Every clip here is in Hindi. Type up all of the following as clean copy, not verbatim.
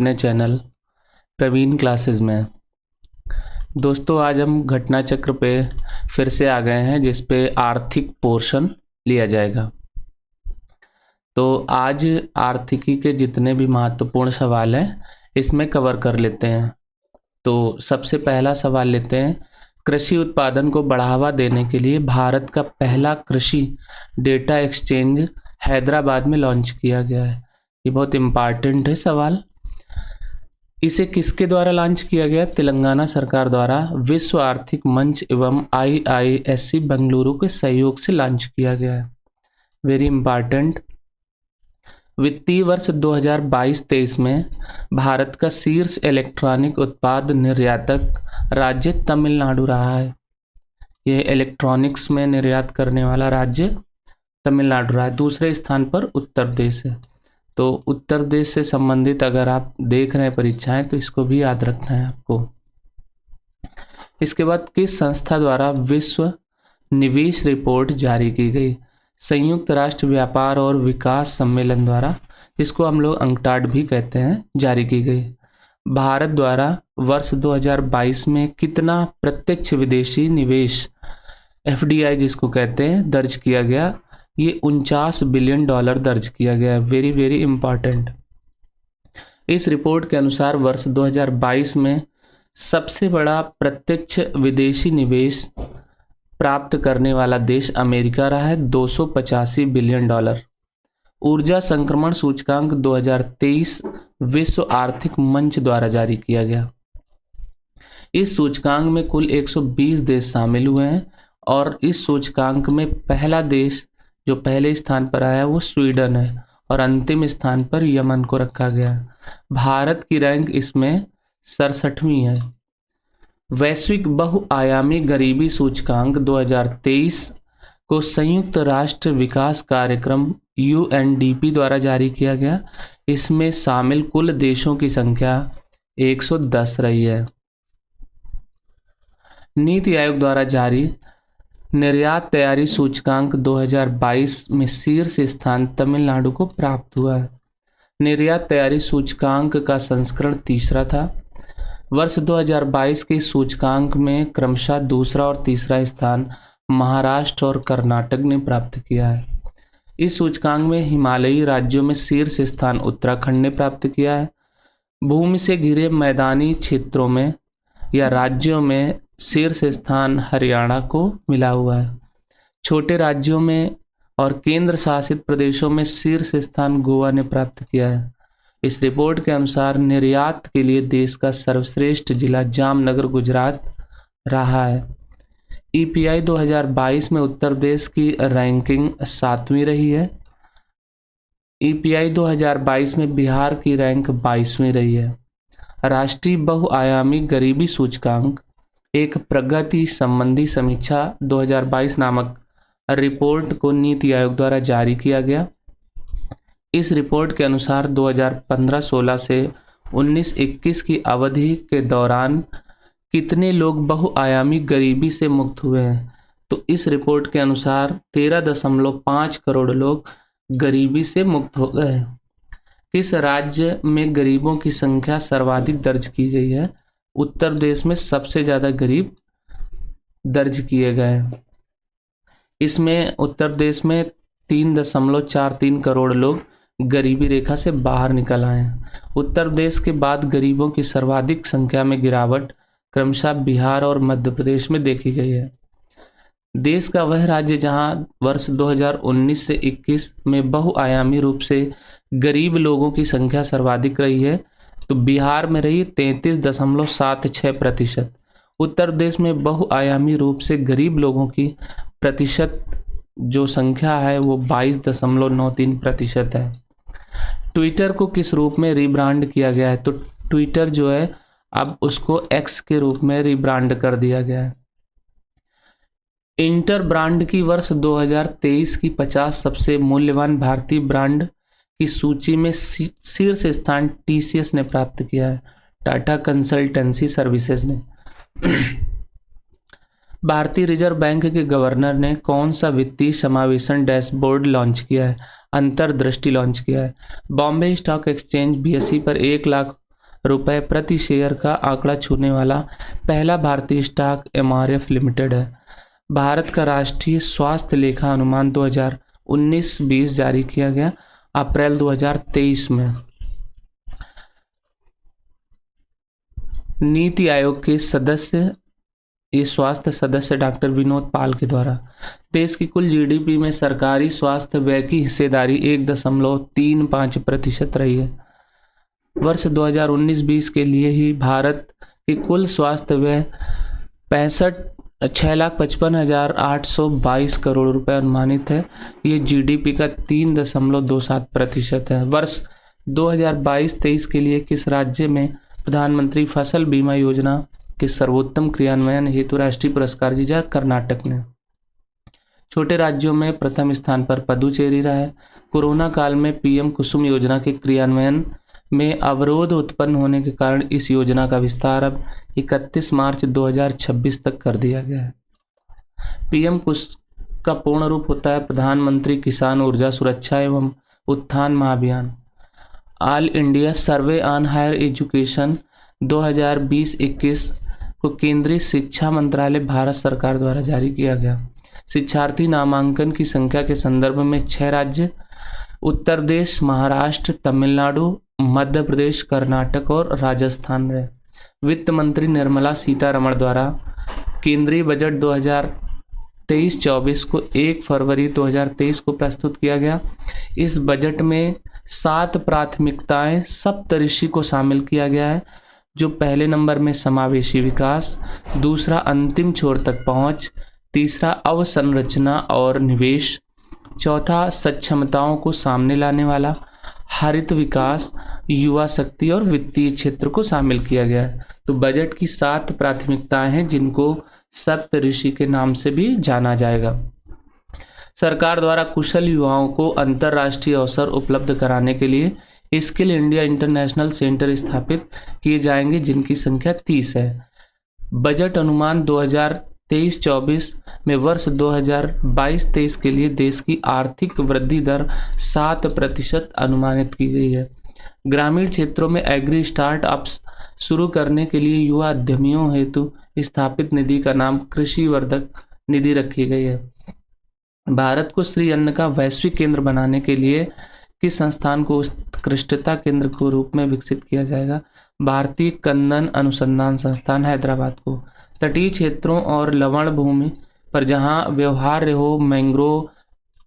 अपने चैनल प्रवीण क्लासेस में। दोस्तों, आज हम घटना चक्र पे फिर से आ गए हैं जिस पे आर्थिक पोर्शन लिया जाएगा। तो आज आर्थिकी के जितने भी महत्वपूर्ण सवाल हैं इसमें कवर कर लेते हैं। तो सबसे पहला सवाल लेते हैं, कृषि उत्पादन को बढ़ावा देने के लिए भारत का पहला कृषि डेटा एक्सचेंज हैदराबाद में लॉन्च किया गया है। ये बहुत इम्पॉर्टेंट है सवाल। इसे किसके द्वारा लॉन्च किया गया? तेलंगाना सरकार द्वारा विश्व आर्थिक मंच एवं IISc बेंगलुरु के सहयोग से लॉन्च किया गया है। Very important. वित्तीय वर्ष 2022-23 में भारत का शीर्ष इलेक्ट्रॉनिक उत्पाद निर्यातक राज्य तमिलनाडु रहा है। यह इलेक्ट्रॉनिक्स में निर्यात करने वाला राज्य तमिलनाडु रहा है। दूसरे स्थान पर उत्तर प्रदेश है। तो उत्तर प्रदेश से संबंधित अगर आप देख रहे हैं परीक्षाएं तो इसको भी याद रखना है आपको। इसके बाद किस संस्था द्वारा विश्व निवेश रिपोर्ट जारी की गई? संयुक्त राष्ट्र व्यापार और विकास सम्मेलन द्वारा, जिसको हम लोग अंकटाड भी कहते हैं, जारी की गई। भारत द्वारा वर्ष 2022 में कितना प्रत्यक्ष विदेशी निवेश FDI जिसको कहते हैं दर्ज किया गया? ये $49 बिलियन दर्ज किया गया है। Very very important. इस रिपोर्ट के अनुसार वर्ष 2022 में सबसे बड़ा प्रत्यक्ष विदेशी निवेश प्राप्त करने वाला देश अमेरिका रहा है, $285 बिलियन। ऊर्जा संक्रमण सूचकांक 2023 विश्व आर्थिक मंच द्वारा जारी किया गया। इस सूचकांक में कुल 120 देश शामिल हुए हैं और इस सूचकांक में पहला देश जो पहले स्थान पर आया वो स्वीडन है और अंतिम स्थान पर यमन को रखा गया। भारत की रैंक इसमें 67वीं है। वैश्विक बहुआयामी गरीबी सूचकांक 2023 को संयुक्त राष्ट्र विकास कार्यक्रम UNDP द्वारा जारी किया गया। इसमें शामिल कुल देशों की संख्या 110 रही है। नीति आयोग द्वारा जारी निर्यात तैयारी सूचकांक 2022 में शीर्ष स्थान तमिलनाडु को प्राप्त हुआ है। निर्यात तैयारी सूचकांक का संस्करण तीसरा था। वर्ष 2022 के सूचकांक में क्रमशः दूसरा और तीसरा स्थान महाराष्ट्र और कर्नाटक ने प्राप्त किया है। इस सूचकांक में हिमालयी राज्यों में शीर्ष स्थान उत्तराखंड ने प्राप्त किया है। भूमि से घिरे मैदानी क्षेत्रों में या राज्यों में शीर्ष स्थान हरियाणा को मिला हुआ है। छोटे राज्यों में और केंद्र शासित प्रदेशों में शीर्ष स्थान गोवा ने प्राप्त किया है। इस रिपोर्ट के अनुसार निर्यात के लिए देश का सर्वश्रेष्ठ जिला जामनगर गुजरात रहा है। EPI 2022 में उत्तर प्रदेश की रैंकिंग 7वीं रही है। EPI 2022 में बिहार की रैंक 22वीं रही है। राष्ट्रीय बहुआयामी गरीबी सूचकांक एक प्रगति संबंधी समीक्षा 2022 नामक रिपोर्ट को नीति आयोग द्वारा जारी किया गया। इस रिपोर्ट के अनुसार 2015-16 से 19-21 की अवधि के दौरान कितने लोग बहुआयामी गरीबी से मुक्त हुए हैं? तो इस रिपोर्ट के अनुसार 13.5 करोड़ लोग गरीबी से मुक्त हो गए। किस राज्य में गरीबों की संख्या सर्वाधिक दर्ज की गई है? उत्तर प्रदेश में सबसे ज़्यादा गरीब दर्ज किए गए। इसमें उत्तर प्रदेश में 3.43 करोड़ लोग गरीबी रेखा से बाहर निकल आए हैं। उत्तर प्रदेश के बाद गरीबों की सर्वाधिक संख्या में गिरावट क्रमशः बिहार और मध्य प्रदेश में देखी गई है। देश का वह राज्य जहां वर्ष 2019 से 21 में बहुआयामी रूप से गरीब लोगों की संख्या सर्वाधिक रही है तो बिहार में रही 33.76%। उत्तर प्रदेश में बहुआयामी रूप से गरीब लोगों की प्रतिशत जो संख्या है वो 22.93% है। ट्विटर को किस रूप में रिब्रांड किया गया है? तो ट्विटर जो है अब उसको X के रूप में रिब्रांड कर दिया गया है। इंटर ब्रांड की वर्ष 2023 की 50 सबसे मूल्यवान भारतीय ब्रांड की सूची में शीर्ष स्थान TCS ने प्राप्त किया है, टाटा कंसल्टेंसी सर्विसेज ने। भारतीय रिजर्व बैंक के गवर्नर ने कौन सा वित्तीय समावेशन डैशबोर्ड लॉन्च किया है? अंतर्दृष्टि लॉन्च किया है। बॉम्बे स्टॉक एक्सचेंज BSE पर 1 लाख रुपए प्रति शेयर का आंकड़ा छूने वाला पहला भारतीय स्टॉक एमआरएफ लिमिटेड है। भारत का राष्ट्रीय स्वास्थ्य लेखा अनुमान 2019-20 जारी किया गया अप्रैल 2023 में। नीति आयोग के स्वास्थ्य सदस्य डॉक्टर विनोद पाल के द्वारा देश की कुल जीडीपी में सरकारी स्वास्थ्य व्यय की हिस्सेदारी 1.35% रही है। वर्ष 2019-20 के लिए ही भारत की कुल स्वास्थ्य व्यय 6,55,822 करोड़ रुपए अनुमानित है। ये जीडीपी का 3.27% है। वर्ष 2022-23 के लिए किस राज्य में प्रधानमंत्री फसल बीमा योजना के सर्वोत्तम क्रियान्वयन हेतु राष्ट्रीय पुरस्कार जीता? कर्नाटक ने। छोटे राज्यों में प्रथम स्थान पर पुदुचेरी रहा है। कोरोना काल में पीएम कुसुम योजना के क्रियान्वयन में अवरोध उत्पन्न होने के कारण इस योजना का विस्तार अब 31 मार्च 2026 तक कर दिया गया है। पीएम कुसुम का पूर्ण रूप होता है प्रधानमंत्री किसान ऊर्जा सुरक्षा एवं उत्थान महाअभियान। All India survey on higher education 2020-21 को केंद्रीय शिक्षा मंत्रालय भारत सरकार द्वारा जारी किया गया। शिक्षार्थी नामांकन की संख्या के संदर्भ में 6 राज्य उत्तर प्रदेश, महाराष्ट्र, तमिलनाडु, मध्य प्रदेश, कर्नाटक और राजस्थान रहे। वित्त मंत्री निर्मला सीतारमण द्वारा केंद्रीय बजट 2023-24 को 1 फरवरी 2023 को प्रस्तुत किया गया। इस बजट में 7 प्राथमिकताएं सप्तऋषि को शामिल किया गया है, जो पहले नंबर में समावेशी विकास, दूसरा अंतिम छोर तक पहुंच, तीसरा अवसंरचना और निवेश, चौथा सक्षमताओं को सामने लाने वाला, हरित विकास, युवा शक्ति और वित्तीय क्षेत्र को शामिल किया गया है। तो बजट की 7 प्राथमिकताएं हैं जिनको सप्तऋषि के नाम से भी जाना जाएगा। सरकार द्वारा कुशल युवाओं को अंतर्राष्ट्रीय अवसर उपलब्ध कराने के लिए स्किल इंडिया इंटरनेशनल सेंटर स्थापित किए जाएंगे, जिनकी संख्या 30 है। बजट अनुमान 2023-24 में वर्ष 2022-23 के लिए देश की आर्थिक वृद्धि दर 7% अनुमानित की गई है। ग्रामीण क्षेत्रों में एग्री स्टार्टअप्स शुरू करने के लिए युवा उद्यमियों हेतु स्थापित निधि का नाम कृषि वर्धक निधि रखी गई है। भारत को श्री अन्न का वैश्विक केंद्र बनाने के लिए किस संस्थान को उत्कृष्टता केंद्र के रूप में विकसित किया जाएगा? भारतीय कन्दन अनुसंधान संस्थान हैदराबाद को। तटीय क्षेत्रों और लवण भूमि पर जहां व्यवहार्य हो मैंग्रोव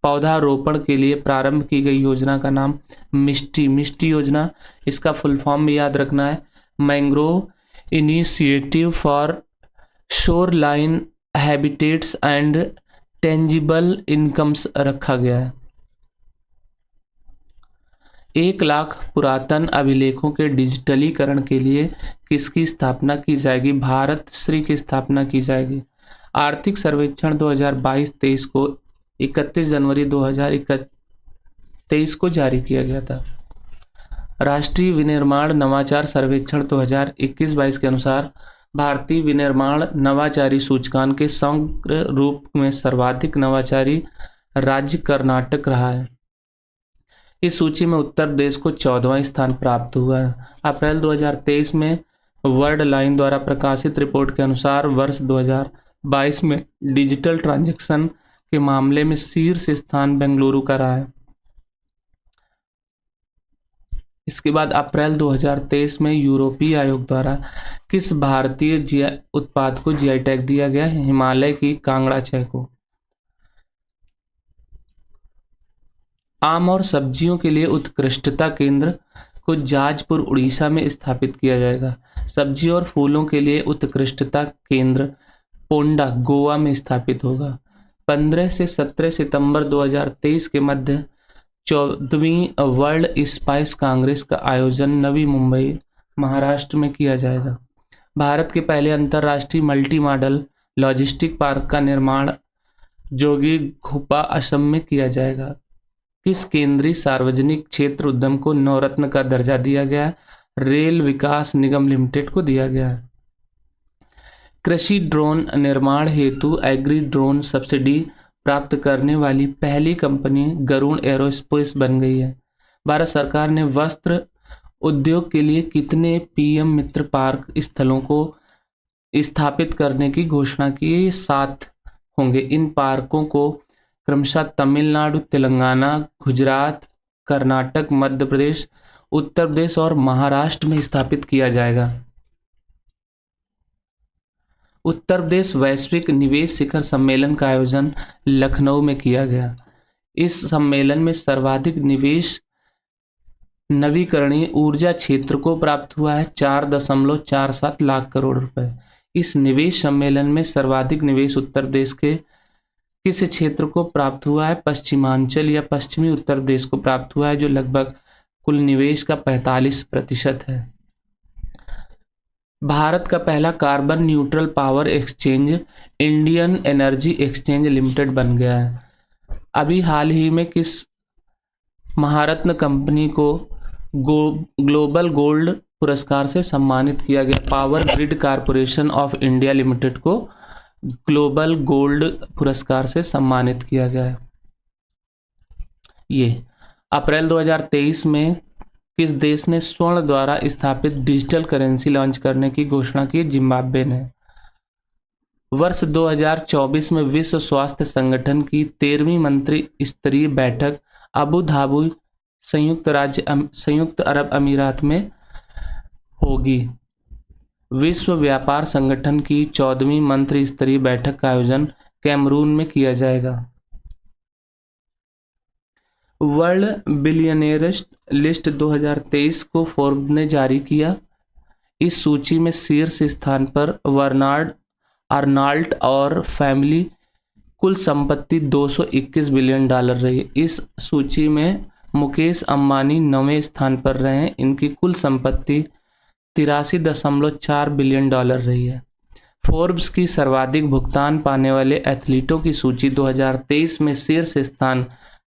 पौधारोपण के लिए प्रारंभ की गई योजना का नाम मिष्टी योजना। इसका फुल फॉर्म भी याद रखना है, mangrove initiative for shoreline habitats and tangible incomes रखा गया है। 1 लाख पुरातन अभिलेखों के डिजिटलीकरण के लिए किसकी स्थापना की जाएगी? भारत श्री की स्थापना की जाएगी। आर्थिक सर्वेक्षण 2022-23 को 31 जनवरी 2023 को जारी किया गया था। राष्ट्रीय विनिर्माण नवाचार सर्वेक्षण 2021-22 के अनुसार भारतीय विनिर्माण नवाचारी सूचकांक के समग्र रूप में सर्वाधिक नवाचारी राज्य कर्नाटक रहा है। इस सूची में उत्तर प्रदेश को 14वां स्थान प्राप्त हुआ है। अप्रैल 2023 में वर्ल्ड लाइन द्वारा प्रकाशित रिपोर्ट के अनुसार वर्ष 2022 में डिजिटल ट्रांजैक्शन के मामले में शीर्ष स्थान बेंगलुरु का रहा है। इसके बाद अप्रैल 2023 में यूरोपीय आयोग द्वारा किस भारतीय उत्पाद को जीआई टैग दिया गया है? हिमालय की कांगड़ा चाय को। आम और सब्जियों के लिए उत्कृष्टता केंद्र को जाजपुर उड़ीसा में स्थापित किया जाएगा। सब्जी और फूलों के लिए उत्कृष्टता केंद्र पोंडा गोवा में स्थापित होगा। 15 से 17 सितंबर 2023 के मध्य 14वीं वर्ल्ड स्पाइस कांग्रेस का आयोजन नवी मुंबई महाराष्ट्र में किया जाएगा। भारत के पहले अंतर्राष्ट्रीय मल्टी मॉडल लॉजिस्टिक पार्क का निर्माण जोगी घोपा असम में किया जाएगा। किस केंद्रीय सार्वजनिक क्षेत्र उद्यम को नवरत्न का दर्जा दिया गया है? रेल विकास निगम लिमिटेड को दिया गया है। कृषि ड्रोन निर्माण हेतु एग्री ड्रोन सब्सिडी प्राप्त करने वाली पहली कंपनी गरुड़ एरोस्पेस बन गई है। भारत सरकार ने वस्त्र उद्योग के लिए कितने पीएम मित्र पार्क स्थलों को स्थापित करने की घोषणा की? 7 होंगे। इन पार्कों को क्रमशः तमिलनाडु, तेलंगाना, गुजरात, कर्नाटक, मध्य प्रदेश, उत्तर प्रदेश और महाराष्ट्र में स्थापित किया जाएगा। उत्तर प्रदेश वैश्विक निवेश शिखर सम्मेलन का आयोजन लखनऊ में किया गया। इस सम्मेलन में सर्वाधिक निवेश नवीकरणीय ऊर्जा क्षेत्र को प्राप्त हुआ है, 4.47 लाख करोड़ रुपए। इस निवेश सम्मेलन में सर्वाधिक निवेश उत्तर प्रदेश के किस क्षेत्र को प्राप्त हुआ है? पश्चिमांचल या पश्चिमी उत्तर प्रदेश को प्राप्त हुआ है, जो लगभग कुल निवेश का 45% है। भारत का पहला carbon neutral power exchange Indian energy exchange limited बन गया है। अभी हाल ही में किस महारत्न कंपनी को ग्लोबल गोल्ड पुरस्कार से सम्मानित किया गया? Power grid corporation of India limited को ग्लोबल गोल्ड पुरस्कार से सम्मानित किया गया है। ये अप्रैल 2023 में किस देश ने स्वर्ण द्वारा स्थापित डिजिटल करेंसी लॉन्च करने की घोषणा की? जिम्बाब्वे ने। वर्ष 2024 में विश्व स्वास्थ्य संगठन की 13वीं मंत्री स्तरीय बैठक अबू धाबी संयुक्त अरब अमीरात में होगी। विश्व व्यापार संगठन की 14वीं मंत्री स्तरीय बैठक का आयोजन कैमरून में किया जाएगा। वर्ल्ड बिलियनियर्स लिस्ट 2023 को फोर्ब्स ने जारी किया। इस सूची में शीर्ष स्थान पर बर्नार्ड अर्नाल्ट और फैमिली कुल संपत्ति $221 बिलियन रही। इस सूची में मुकेश अंबानी 9वें स्थान पर रहे हैं। इनकी कुल संपत्ति 83.4 बिलियन डॉलर रही है। फोर्ब्स की सर्वाधिक भुगतान पाने वाले एथलीटों की सूची 2023 में शीर्ष स्थान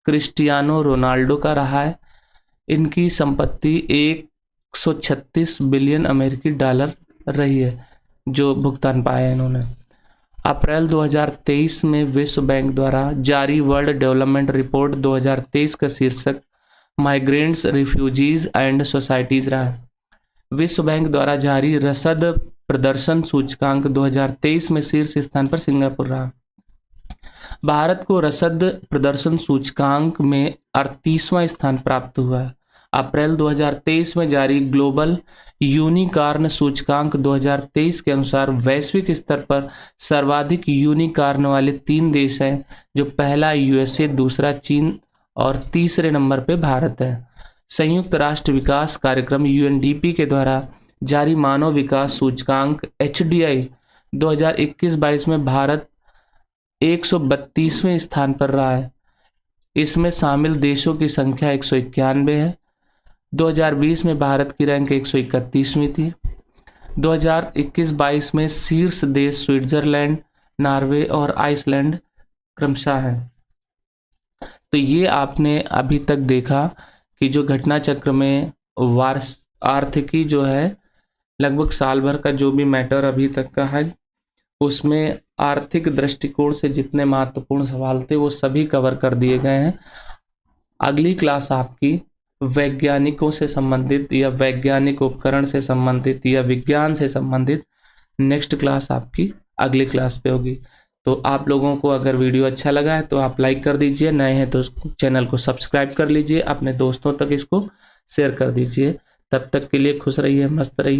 क्रिस्टियानो रोनाल्डो का रहा है। इनकी संपत्ति 136 बिलियन अमेरिकी डॉलर रही है, जो भुगतान पाया इन्होंने। अप्रैल 2023 में विश्व बैंक द्वारा जारी वर्ल्ड डेवलपमेंट रिपोर्ट 2023 का शीर्षक माइग्रेंट्स, रिफ्यूजीज एंड सोसाइटीज रहा है। विश्व बैंक द्वारा जारी रसद प्रदर्शन सूचकांक 2023 में शीर्ष स्थान पर सिंगापुर रहा। भारत को रसद प्रदर्शन सूचकांक में 38वां स्थान प्राप्त हुआ है। अप्रैल 2023 में जारी ग्लोबल यूनिकॉर्न सूचकांक 2023 के अनुसार वैश्विक स्तर पर सर्वाधिक यूनिकॉर्न वाले 3 देश हैं, जो पहला यूएसए, दूसरा चीन और तीसरे नंबर पे भारत है। संयुक्त राष्ट्र विकास कार्यक्रम यूएनडीपी के द्वारा जारी मानव विकास सूचकांक एचडीआई 2021-22 में भारत 132वें स्थान पर रहा है। इसमें शामिल देशों की संख्या 191 है। 2020 में भारत की रैंक 131वीं थी। 2021-22 में शीर्ष देश स्विट्जरलैंड, नॉर्वे और आइसलैंड क्रमशः है। तो ये आपने अभी तक देखा कि जो घटना चक्र में आर्थिकी जो है, लगभग साल भर का जो भी मैटर अभी तक का है, उसमें आर्थिक दृष्टिकोण से जितने महत्वपूर्ण सवाल थे वो सभी कवर कर दिए गए हैं। अगली क्लास आपकी वैज्ञानिकों से संबंधित या वैज्ञानिक उपकरण से संबंधित या विज्ञान से संबंधित नेक्स्ट क्लास आपकी अगली क्लास पे होगी। तो आप लोगों को अगर वीडियो अच्छा लगा है तो आप लाइक कर दीजिए, नए हैं तो चैनल को सब्सक्राइब कर लीजिए, अपने दोस्तों तक इसको शेयर कर दीजिए। तब तक के लिए खुश रहिए, मस्त रहिए।